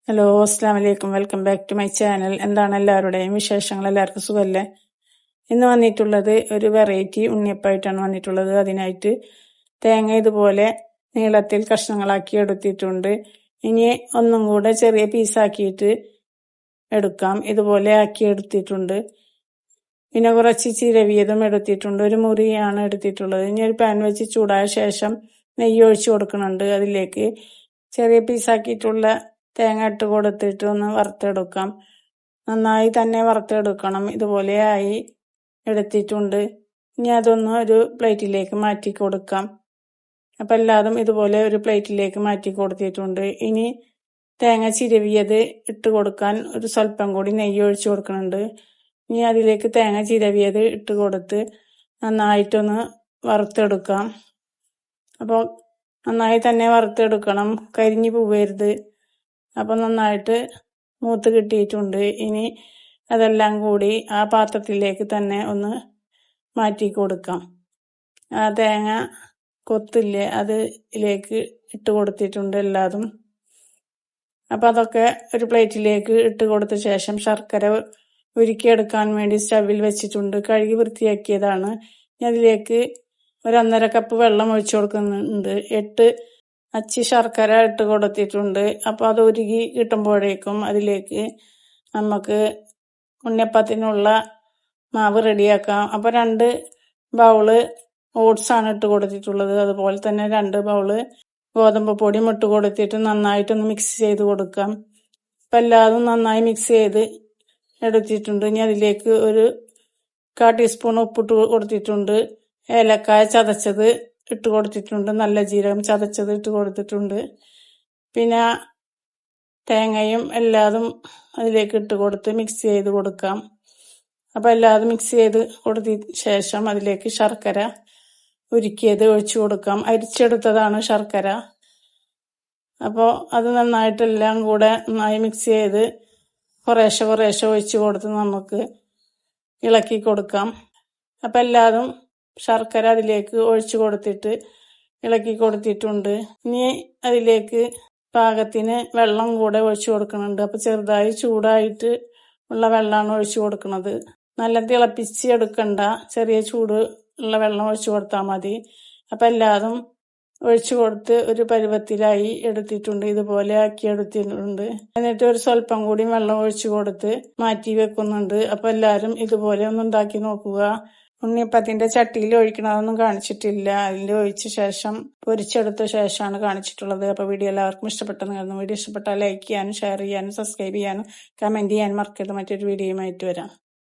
Hello, അസ്സാം വലൈക്കും. Welcome back to my channel. എന്താണ് എല്ലാവരുടെയും വിശേഷങ്ങൾ? എല്ലാവർക്കും സുഖമല്ലേ? ഇന്ന് വന്നിട്ടുള്ളത് ഒരു വെറൈറ്റി ഉണ്ണിയപ്പമായിട്ടാണ് വന്നിട്ടുള്ളത്. അതിനായിട്ട് തേങ്ങ ഇതുപോലെ നീളത്തിൽ കഷ്ണങ്ങളാക്കി എടുത്തിട്ടുണ്ട്. ഇനി ഒന്നും കൂടെ ചെറിയ പീസാക്കിയിട്ട് എടുക്കാം. ഇതുപോലെ ആക്കി എടുത്തിട്ടുണ്ട്. പിന്നെ കുറച്ച് ചിരവിയതും എടുത്തിട്ടുണ്ട്. ഒരു മുറിയാണ് എടുത്തിട്ടുള്ളത്. ഇനി ഒരു പാൻ വെച്ച് ചൂടായ ശേഷം നെയ്യ് ഒഴിച്ചു കൊടുക്കുന്നുണ്ട്. അതിലേക്ക് ചെറിയ പീസാക്കിയിട്ടുള്ള തേങ്ങ ഇട്ട് കൊടുത്തിട്ട് ഒന്ന് വറുത്തെടുക്കാം. നന്നായി തന്നെ വറുത്തെടുക്കണം. ഇതുപോലെ ആയി എടുത്തിട്ടുണ്ട്. ഇനി അതൊന്ന് ഒരു പ്ലേറ്റിലേക്ക് മാറ്റി കൊടുക്കാം. അപ്പം എല്ലാതും ഇതുപോലെ ഒരു പ്ലേറ്റിലേക്ക് മാറ്റി കൊടുത്തിട്ടുണ്ട്. ഇനി തേങ്ങ ചിരവിയത് ഇട്ട് കൊടുക്കാൻ ഒരു സ്വല്പം കൂടി നെയ്യ് ഒഴിച്ചു കൊടുക്കുന്നുണ്ട്. ഇനി അതിലേക്ക് തേങ്ങ ചിരവിയത് ഇട്ട് കൊടുത്ത് നന്നായിട്ടൊന്ന് വറുത്തെടുക്കാം. അപ്പോൾ നന്നായി തന്നെ വറുത്തെടുക്കണം, കരിഞ്ഞു പോകരുത്. അപ്പം നന്നായിട്ട് മൂത്ത് കിട്ടിയിട്ടുണ്ട്. ഇനി അതെല്ലാം കൂടി ആ പാത്രത്തിലേക്ക് തന്നെ ഒന്ന് മാറ്റി കൊടുക്കാം. ആ തേങ്ങ കൊത്തില്ലേ അതിലേക്ക് ഇട്ട് കൊടുത്തിട്ടുണ്ട് എല്ലാതും. അപ്പം അതൊക്കെ ഒരു പ്ലേറ്റിലേക്ക് ഇട്ട് കൊടുത്ത ശേഷം ശർക്കര ഉരുക്കിയെടുക്കാൻ വേണ്ടി സ്റ്റവിൽ വെച്ചിട്ടുണ്ട്. കഴുകി വൃത്തിയാക്കിയതാണ്. അതിലേക്ക് ഒരു 1.5 കപ്പ് വെള്ളം ഒഴിച്ചു കൊടുക്കുന്നുണ്ട്. 8 അച്ചി ശർക്കര ഇട്ട് കൊടുത്തിട്ടുണ്ട്. അപ്പോൾ അത് ഉരുകി കിട്ടുമ്പോഴേക്കും അതിലേക്ക് നമുക്ക് ഉണ്ണിയപ്പത്തിനുള്ള മാവ് റെഡിയാക്കാം. അപ്പോൾ 2 ബൗള് ഓട്സാണ് ഇട്ട് കൊടുത്തിട്ടുള്ളത്. അതുപോലെ തന്നെ 2 ബൗള് ഗോതമ്പ് പൊടിയും ഇട്ട് കൊടുത്തിട്ട് നന്നായിട്ടൊന്ന് മിക്സ് ചെയ്ത് കൊടുക്കാം. അപ്പം എല്ലാതും നന്നായി മിക്സ് ചെയ്ത് എടുത്തിട്ടുണ്ട്. ഇനി അതിലേക്ക് ഒരു 1/4 ടീസ്പൂൺ ഉപ്പിട്ട് കൊടുത്തിട്ടുണ്ട്. ഏലക്കായ ചതച്ചത് ഇട്ട് കൊടുത്തിട്ടുണ്ട്. നല്ല ജീരകം ചതച്ചത് ഇട്ട് കൊടുത്തിട്ടുണ്ട്. പിന്നെ തേങ്ങയും എല്ലാതും അതിലേക്ക് ഇട്ട് കൊടുത്ത് മിക്സ് ചെയ്ത് കൊടുക്കാം. അപ്പോൾ എല്ലാതും മിക്സ് ചെയ്ത് കൊടുത്തതിന് ശേഷം അതിലേക്ക് ശർക്കര ഉരുക്കിയത് ഒഴിച്ചു കൊടുക്കാം. അരിച്ചെടുത്തതാണ് ശർക്കര. അപ്പോൾ അത് നന്നായിട്ടെല്ലാം കൂടെ നന്നായി മിക്സ് ചെയ്ത് കുറേശ്ശെ ഒഴിച്ചു കൊടുത്ത് നമുക്ക് ഇളക്കി കൊടുക്കാം. അപ്പം എല്ലാതും ശർക്കര അതിലേക്ക് ഒഴിച്ചു കൊടുത്തിട്ട് ഇളക്കി കൊടുത്തിട്ടുണ്ട്. ഇനി അതിലേക്ക് പാകത്തിന് വെള്ളം കൂടെ ഒഴിച്ചു കൊടുക്കുന്നുണ്ട്. അപ്പം ചെറുതായി ചൂടായിട്ട് ഉള്ള വെള്ളമാണ് ഒഴിച്ചു കൊടുക്കുന്നത്. നല്ല തിളപ്പിച്ച് എടുക്കണ്ട, ചെറിയ ചൂട് ഉള്ള വെള്ളം ഒഴിച്ചു കൊടുത്താൽ മതി. അപ്പം എല്ലാതും ഒഴിച്ചു കൊടുത്ത് ഒരു പരുവത്തിലായി എടുത്തിട്ടുണ്ട്. ഇതുപോലെ ആക്കി എടുത്തിട്ടുണ്ട്. എന്നിട്ട് ഒരു സ്വല്പം കൂടി വെള്ളം ഒഴിച്ചു കൊടുത്ത് മാറ്റി വെക്കുന്നുണ്ട്. അപ്പം എല്ലാവരും ഇതുപോലെ ഒന്ന് ഉണ്ടാക്കി നോക്കുക. ഉണ്ണിയപ്പത്തിന്റെ ചട്ടിയിൽ ഒഴിക്കണതൊന്നും കാണിച്ചിട്ടില്ല. അതിൽ ഒഴിച്ച ശേഷം പൊരിച്ചെടുത്ത ശേഷമാണ് കാണിച്ചിട്ടുള്ളത്. അപ്പോൾ വീഡിയോ എല്ലാവർക്കും ഇഷ്ടപ്പെട്ടെന്ന് കരുതുന്നു. വീഡിയോ ഇഷ്ടപ്പെട്ടാൽ ലൈക്ക് ചെയ്യാനും ഷെയർ ചെയ്യാനും സബ്സ്ക്രൈബ് ചെയ്യാനും കമന്റ് ചെയ്യാനും മറക്കരുത്. മറ്റൊരു വീഡിയോയുമായിട്ട് വരാം.